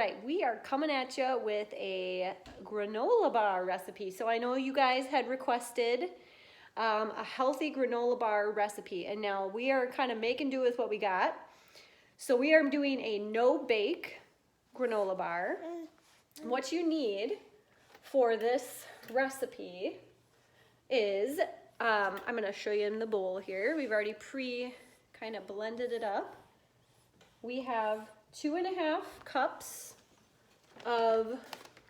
right, we are coming at you with a granola bar recipe. So I know you guys had requested a healthy granola bar recipe, and now we are kind of making do with what we got. So we are doing a no-bake granola bar. What you need for this recipe is, I'm going to show you in the bowl here. We've already kind of blended it up. We have 2.5 cups of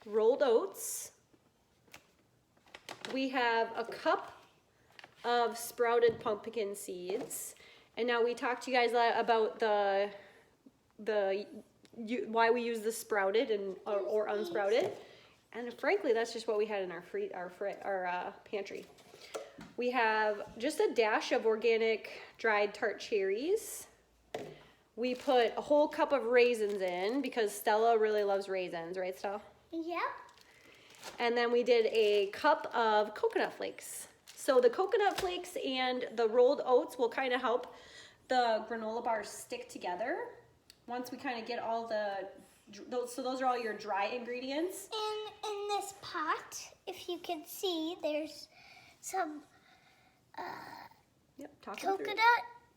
rolled oats. We have a cup of sprouted pumpkin seeds. And now we talked to you guys about why we use the sprouted or unsprouted. And frankly, that's just what we had in our pantry. We have just a dash of organic dried tart cherries. We put a whole cup of raisins in because Stella really loves raisins, right, Stella? Yep. And then we did a cup of coconut flakes. So the coconut flakes and the rolled oats will kind of help the granola bars stick together. Once we kind of get all those are all your dry ingredients. And in this pot, if you can see, there's some coconut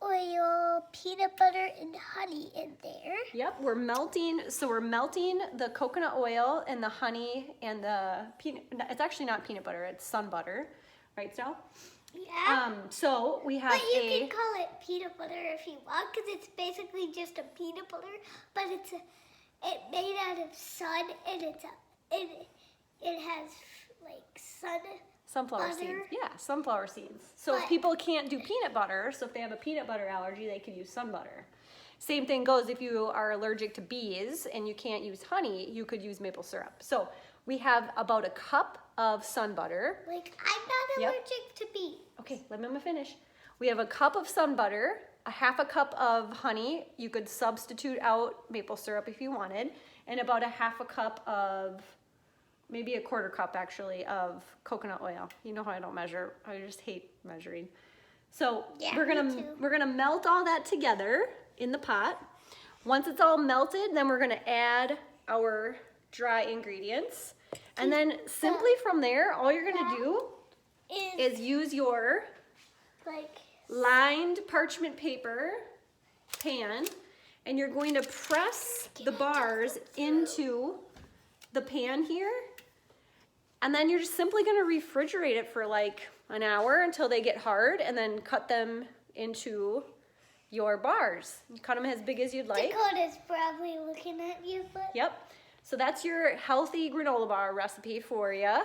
oil, peanut butter, and honey in there. Yep, we're melting the coconut oil and the honey and the peanut. It's actually not peanut butter, it's sun butter, right, Sal? Yeah. So we have But you can call it peanut butter if you want, because it's basically just a peanut butter, but it's made out of sun, and it has like sunflower butter. seeds. Yeah, sunflower seeds. So if people can't do peanut butter, so if they have a peanut butter allergy, they can use sun butter. Same thing goes if you are allergic to bees and you can't use honey, you could use maple syrup. So we have about a cup of sun butter. Like, I'm not allergic to bees. Okay, let me finish. We have a cup of sun butter, a half a cup of honey. You could substitute out maple syrup if you wanted, and about a half a cup of, maybe a quarter cup actually, of coconut oil. You know how I don't measure. I just hate measuring. So yeah, we're gonna melt all that together in the pot. Once it's all melted, then we're gonna add our dry ingredients. And then simply from there, all you're gonna do is use your lined parchment paper pan, and you're going to press the bars into the pan here. And then you're just simply gonna refrigerate it for like an hour until they get hard, and then cut them into your bars. You cut them as big as you'd like. Dakota's probably looking at you, but... Yep. So that's your healthy granola bar recipe for you.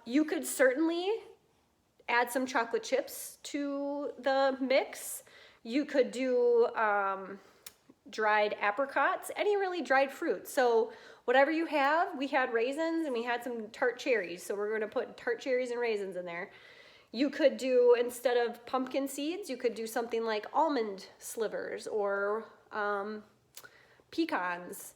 You could certainly add some chocolate chips to the mix. You could do dried apricots, any really dried fruit. So whatever you have, we had raisins and we had some tart cherries. So we're going to put tart cherries and raisins in there. You could do, instead of pumpkin seeds, you could do something like almond slivers or pecans.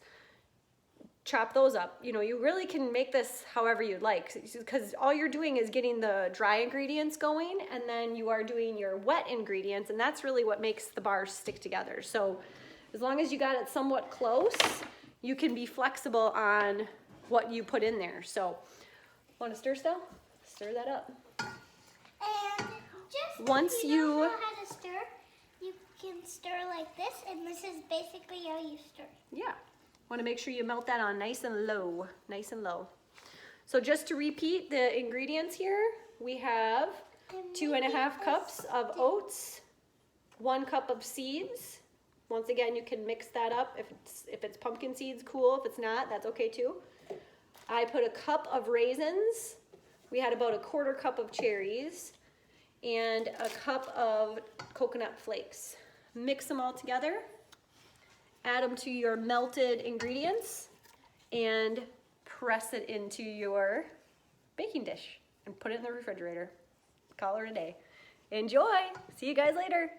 Chop those up. You know, you really can make this however you'd like, because all you're doing is getting the dry ingredients going, and then you are doing your wet ingredients, and that's really what makes the bars stick together. So as long as you got it somewhat close, you can be flexible on what you put in there. So, want to stir still? Stir that up. And just once if you don't know how to stir, you can stir like this, and this is basically how you stir. Yeah. Want to make sure you melt that on nice and low, nice and low. So just to repeat the ingredients here, we have 2.5 cups of oats, 1 cup of seeds. Once again, you can mix that up. If it's pumpkin seeds, cool. If it's not, that's okay too. I put a cup of raisins. We had about a quarter cup of cherries and a cup of coconut flakes. Mix them all together. Add them to your melted ingredients and press it into your baking dish and put it in the refrigerator. Call her a day. Enjoy. See you guys later.